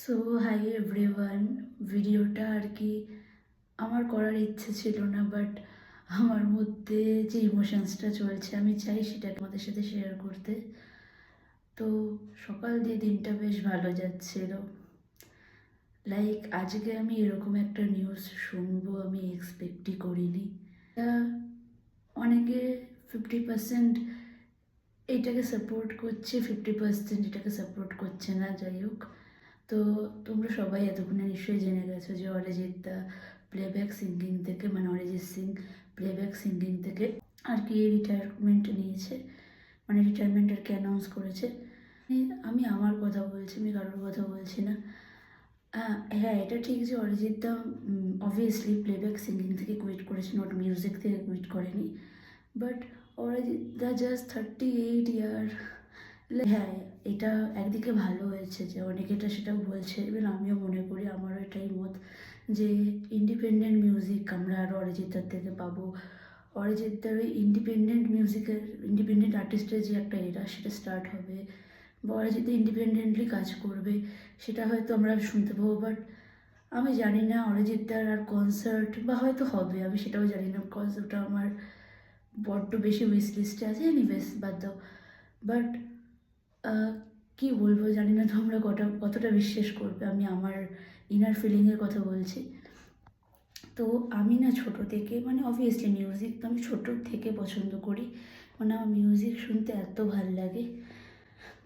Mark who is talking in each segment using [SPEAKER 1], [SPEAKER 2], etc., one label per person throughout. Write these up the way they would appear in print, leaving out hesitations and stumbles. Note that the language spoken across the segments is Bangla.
[SPEAKER 1] So hi everyone. ভিডিওটা আর কি আমার করার ইচ্ছে ছিল না, বাট আমার মধ্যে যে ইমোশনসটা চলছে আমি চাই সেটা আমাদের সাথে শেয়ার করতে। তো সকাল দিয়ে দিনটা বেশ ভালো যাচ্ছিল। আজকে আমি এরকম একটা নিউজ শুনবো আমি এক্সপেক্টই করিনি। তা অনেকে 50% এইটাকে সাপোর্ট করছে, 50% এটাকে সাপোর্ট করছে না, যাই হোক। তো তোমরা সবাই এতক্ষণে নিশ্চয়ই জেনে গেছো যে অরিজিৎ দা প্লেব্যাক সিঙ্গিং থেকে, মানে অরিজিৎ সিং প্লেব্যাক সিঙ্গিং থেকে আর কি রিটায়ারমেন্ট নিয়েছে, মানে রিটায়ারমেন্ট আর কি অ্যানাউন্স করেছে। আমি আমার কথা বলছি, আমি কারোর কথা বলছি না। হ্যাঁ, এটা ঠিক যে অরিজিৎ দা অবভিয়াসলি প্লেব্যাক সিঙ্গিং থেকে কুইট করেছে, নট মিউজিক থেকে কুইট করেনি। বাট অরিজিৎ দা জাস্ট 38 ইয়ার। হ্যাঁ, এটা একদিকে ভালো হয়েছে যে অনেকে এটা সেটাও বলছে, ইভেন আমিও মনে করি, আমারও এটাই মত যে ইন্ডিপেন্ডেন্ট মিউজিক আমরা আরও অরিজিৎদার থেকে পাবো। অরিজিৎদার ওই ইন্ডিপেন্ডেন্ট মিউজিকের, ইন্ডিপেন্ডেন্ট আর্টিস্টের যে একটা এরা সেটা স্টার্ট হবে, বা অরিজিৎ ইন্ডিপেন্ডেন্টলি কাজ করবে, সেটা হয়তো আমরা শুনতে পাবো। বাট আমি জানি না অরিজিৎদার আর কনসার্ট, বা হয়তো হবে, আমি সেটাও জানি না, বিকজ ওটা আমার বড্ড বেশি উইশ লিস্টে আছে। এনিওয়েজ বাদ দাও। বাট কি বলবো জানি না তোমরা কতটা বিশ্বাস করবে, আমি আমার ইনার ফিলিংয়ের কথা বলছি। তো আমি না ছোটো থেকে, মানে অবভিয়াসলি মিউজিক তো আমি ছোটোর থেকে পছন্দ করি, মানে আমার মিউজিক শুনতে এত ভাল লাগে।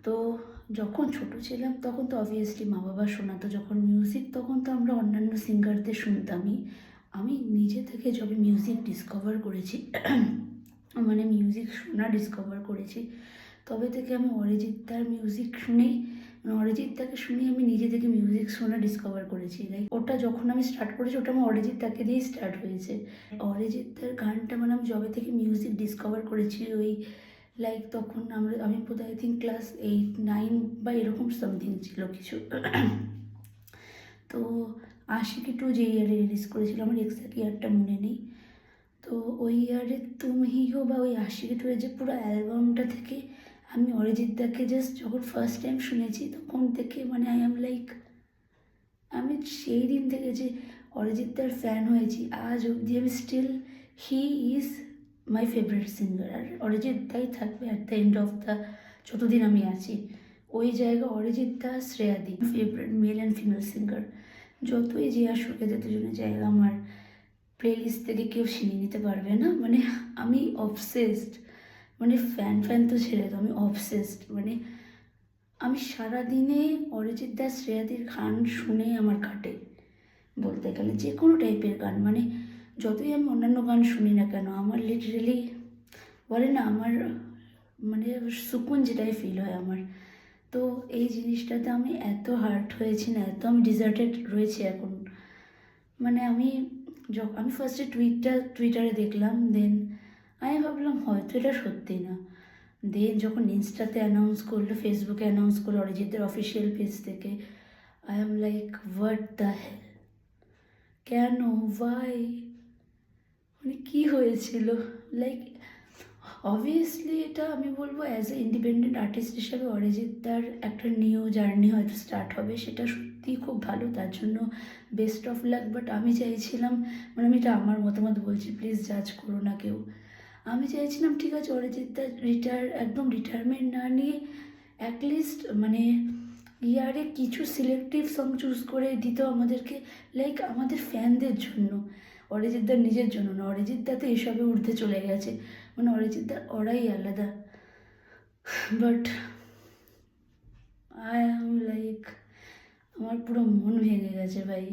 [SPEAKER 1] তো যখন ছোটো ছিলাম তখন তো অবভিয়াসলি মা বাবা শোনাতো যখন মিউজিক, তখন তো আমরা অন্যান্য সিঙ্গারদের শুনতামই। আমি নিজে থেকে যবে মিউজিক ডিসকভার করেছি মানে মিউজিক শোনা ডিসকভার করেছি, তবে থেকে আমি অরিজিৎদার মিউজিক শুনেই, মানে অরিজিৎদাকে শুনেই আমি নিজে থেকে মিউজিক শোনা ডিসকভার করেছি। ওটা যখন আমি স্টার্ট করেছি ওটা আমার অরিজিৎদাকে দিয়েই স্টার্ট হয়েছে। অরিজিৎদার গানটা মানে আমি যবে থেকে মিউজিক ডিসকভার করেছি, ওই তখন আমি বোধহয় আই থিঙ্ক ক্লাস 8-9 বা এরকম সামথিং ছিল কিছু। তো আশিকি টু যে ইয়ারে রিলিজ করেছিল, আমার এক্সাক্ট ইয়ারটা মনে নেই। তো ওই ইয়ারে তুম হি হো বা ওই আশিকি টু এর যে পুরো অ্যালবামটা থেকে আমি অরিজিৎদাকে জাস্ট যখন ফার্স্ট টাইম শুনেছি তখন থেকে মানে আমি সেই দিন থেকে যে অরিজিৎদার ফ্যান হয়েছি আজ অবধি, আমি still he is my favourite singer. আর অরিজিৎদাই থাকবে at the end of the, যতদিন আমি আছি ওই জায়গা অরিজিৎদা, শ্রেয়াদি favourite male and female singer. যতই যে আসুক এদের দুজনের জায়গা আমার প্লেলিস্ট থেকে কেউ ছিনিয়ে নিতে পারবে না। মানে আমি অবসেসড, মানে ফ্যান তো ছেড়ে তো আমি অবসেসড। মানে আমি সারাদিনে অরিজিৎ দাস শ্রেয়াদির গান শুনে আমার কাটে বলতে গেলে, যে কোনো টাইপের গান। মানে যতই আমি অন্যান্য গান শুনি না কেন আমার লিটারেলি বলে না, আমার মানে সুকুন যেটাই ফিল হয় আমার। তো এই জিনিসটাতে আমি এত হার্ট হয়েছি না, এত আমি ডিজার্টেড রয়েছি এখন। মানে আমি ফার্স্টে টুইটারে দেখলাম, দেন আমি ভাবলাম হয়তো এটা সত্যি না। দেন যখন ইনস্টাতে অ্যানাউন্স করলো, ফেসবুকে অ্যানাউন্স করলো অরিজিতের অফিসিয়াল পেজ থেকে, I am like what the hell, কেন, ওয়াই, মানে কী হয়েছিল। লাইক অবভিয়াসলি এটা আমি বলবো অ্যাজ এ ইন্ডিপেন্ডেন্ট আর্টিস্ট হিসাবে অরিজিৎ তার একটা নিউ জার্নি হয়তো স্টার্ট হবে, সেটা সত্যিই খুব ভালো, তার জন্য বেস্ট অফ লাক। বাট আমি চাইছিলাম, মানে আমি এটা আমার মতামত বলছি, প্লিজ জাজ করো না কেউ। আমি চাইছিলাম ঠিক আছে অরিজিৎ দা একদম রিটায়ারমেন্ট না নিয়ে অ্যাটলিস্ট মানে ইয়ারে কিছু সিলেক্টিভ সং চুজ করে দিত আমাদেরকে, আমাদের ফ্যানদের জন্য, অরিজিৎদার নিজের জন্য না। অরিজিৎদা তো এসবে ঊর্ধ্বে চলে গেছে, মানে অরিজিৎদার ওরাই আলাদা। বাট আই অ্যাম আমার পুরো মন ভেঙে গেছে ভাই।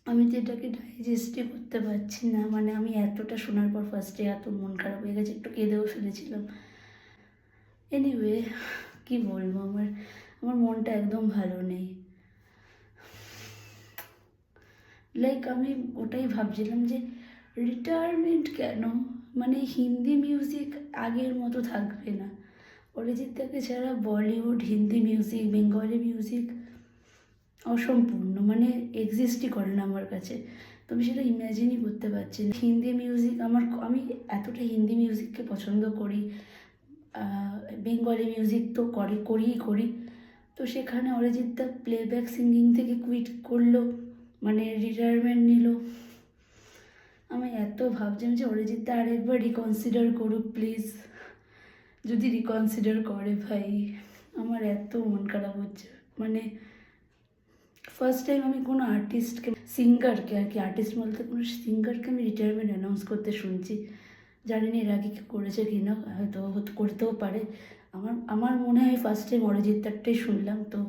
[SPEAKER 1] আমি তো এটাকে ডাইজেস্টই করতে পারছি না। মানে আমি এতটা শোনার পর ফার্স্টে এত মন খারাপ হয়ে গেছে, একটু কেঁদেও ফেলেছিলাম। এনিওয়ে কি বলবো, আমার আমার মনটা একদম ভালো নেই। আমি ওটাই ভাবছিলাম যে রিটায়ারমেন্ট কেন, মানে হিন্দি মিউজিক আগের মতো থাকবে না। অরিজিৎদাকে ছাড়া Bollywood, Hindi music, Bengali music অসম্পূর্ণ, মানে এক্সিস্টই করে না আমার কাছে। তো আমি সেটা ইম্যাজিনই করতে পারছি না। হিন্দি মিউজিক আমি এতটা হিন্দি মিউজিককে পছন্দ করি, বেঙ্গলি মিউজিক তো করি। তো সেখানে অরিজিৎ দা প্লেব্যাক সিঙ্গিং থেকে কুইট করলো, মানে রিটায়ারমেন্ট নিল। আমি এত ভাবছিলাম যে অরিজিৎ দা আরেকবার রিকনসিডার করুক প্লিজ, যদি রিকনসিডার করে ভাই আমার এত মন খারাপ হচ্ছে। মানে ফার্স্ট টাইম আমি কোনো আর্টিস্টকে, সিঙ্গারকে আর কি, আর্টিস্ট বলতে কোনো সিঙ্গারকে আমি রিটায়ারমেন্ট অ্যানাউন্স করতে শুনছি। জানি না এর আগে কি করেছে কি না, হয়তো করতেও পারে। আমার মনে হয় ফার্স্ট টাইম অরিজিৎ দারটাই শুনলাম। তো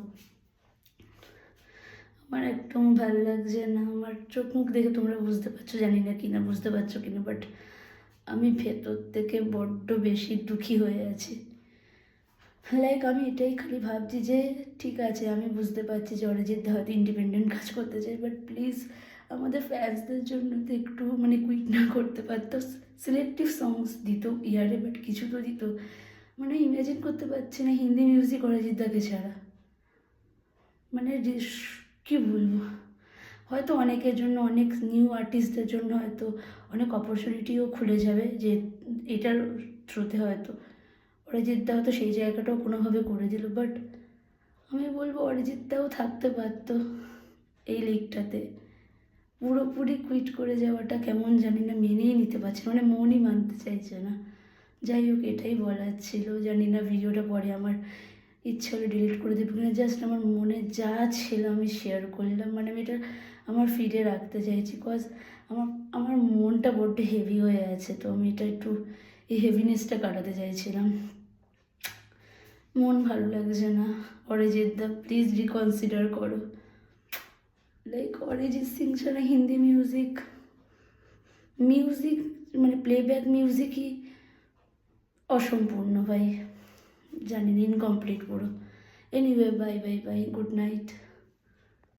[SPEAKER 1] আমার একদম ভালো লাগছে না। আমার চোখ মুখ দেখে তোমরা বুঝতে পারছো, জানি না কি না বুঝতে পারছো কিনা, বাট আমি ভেতর থেকে বড্ড বেশি দুঃখী হয়ে আছি। লাইক আমি এটাই খালি ভাবছি যে ঠিক আছে, আমি বুঝতে পারছি যে অরিজিৎ দা হয়তো ইন্ডিপেন্ডেন্ট কাজ করতে চাই, বাট প্লিজ আমাদের ফ্যান্সদের জন্য তো একটু মানে কুইট না করতে পারতো। সিলেক্টিভ সংস দিত ইয়ারে, বাট কিছু তো দিত। মানে ইমাজিন করতে পারছি না হিন্দি মিউজিক অরিজিৎ দাকে ছাড়া। মানে কী বলবো, হয়তো অনেকের জন্য, অনেক নিউ আর্টিস্টদের জন্য হয়তো অনেক অপরচুনিটিও খুলে যাবে, যে এটার থ্রুতে হয়তো অরিজিৎ দাও তো সেই জায়গাটাও কোনোভাবে করে দিল। বাট আমি বলবো অরিজিৎ দাও থাকতে পারতো এই লিগটাতে। পুরোপুরি কুইট করে যাওয়াটা কেমন জানি না, মেনেই নিতে পারছি না, মানে মনই মানতে চাইছে না। যাই হোক, এটাই বলার ছিল। জানি না ভিডিওটা পরে আমার ইচ্ছে হলে ডিলিট করে দেবো কিনা, জাস্ট আমার মনে যা ছিল আমি শেয়ার করলাম। মানে আমি এটা আমার ফিডে রাখতে চাইছি, কজ আমার মনটা বড্ড হেভি হয়ে আছে। তো আমি এটা একটু এই হেভিনেসটা কাটাতে চাইছিলাম। মন ভালো লাগছে না। অরিজিৎ দা প্লিজ রিকনসিডার করো। লাইক অরিজিৎ সিং ছাড়া হিন্দি মিউজিক মানে প্লেব্যাক মিউজিকই অসম্পূর্ণ ভাই, জানি না, ইনকমপ্লিট পুরো। Anyway, bye bye bye, good night.